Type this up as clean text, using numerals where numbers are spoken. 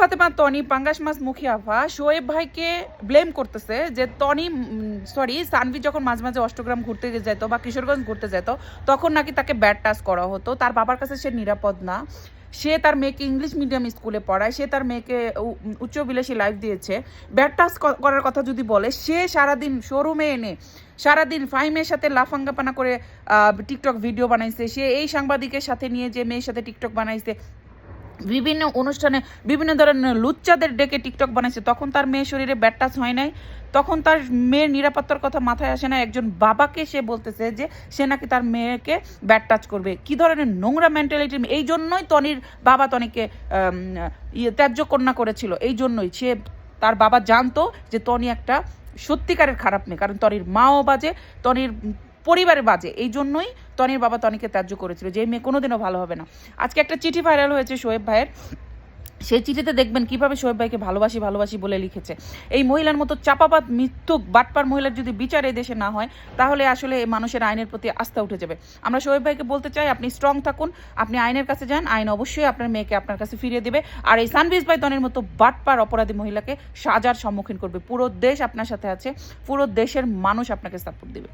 ফাতেমা তনি পাঙ্গাস মাছ মুখী আফা শোয়েব ভাইকে ব্লেম করতেছে যে তনি সানভি যখন মাঝে মাঝে অষ্টগ্রাম ঘুরতে যেত বা কিশোরগঞ্জ ঘুরতে যেত তখন নাকি তাকে ব্যাড টাচ করা হতো, তার বাবার কাছে সে নিরাপদ না, সে তার মেয়েকে ইংলিশ মিডিয়াম স্কুলে পড়ায়, সে তার মেয়েকে উচ্চবিলাসী লাইফ দিয়েছে। ব্যাড টাচ করার কথা যদি বলে, সে সারাদিন শোরুমে এনে সারাদিন ফাহিমের সাথে লাফাঙ্গাপানা করে টিকটক ভিডিও বানাইছে, সে এই সাংবাদিকের সাথে নিয়ে যে মেয়ের সাথে টিকটক বানাইছে, বিভিন্ন অনুষ্ঠানে বিভিন্ন ধরনের লুচ্চাদের ডেকে টিকটক বানাইছে, তখন তার মেয়ের শরীরে ব্যাড টাচ হয় নাই, তখন তার মেয়ের নিরাপত্তার কথা মাথায় আসে না। একজন বাবাকে সে বলতেছে যে সে নাকি তার মেয়েকে ব্যাড টাচ করবে। কি ধরনের নোংরা মেন্টালিটি! এই জন্যই তনির বাবা তনিকে ত্যায্য কন্যা করেছিল, এই জন্যই সে তার বাবা জানতো যে তনি একটা সত্যিকারের খারাপ মেয়ে, কারণ তনির মাও বাজে, তনির পরিবারে বাজে, এই জন্যই তনির বাবা তনিকে ত্যায্য করেছিল যে এই মেয়ে কোনোদিনও ভালো হবে না। আজকে একটা চিঠি ভাইরাল হয়েছে শোয়েব ভাইয়ের, সেই চিঠিতে দেখবেন কিভাবে শোয়েব ভাইকে ভালোবাসি ভালোবাসি বলে লিখেছে। এই মহিলার মতো চাপাবাদ মিথ্যুক বাটপার মহিলার যদি বিচার এই দেশে না হয়, তাহলে আসলে মানুষের আইনের প্রতি আস্থা উঠে যাবে। আমরা শোয়েব ভাইকে বলতে চাই, আপনি স্ট্রং থাকুন, আপনি আইনের কাছে যান, আইন অবশ্যই আপনার মেয়েকে আপনার কাছে ফিরিয়ে দেবে। আর এই সানভিজ ভাই তনের মতো বাটপার অপরাধী মহিলাকে সাজার সম্মুখীন করবে। পুরো দেশ আপনার সাথে আছে, পুরো দেশের মানুষ আপনাকে সাপোর্ট দেবে।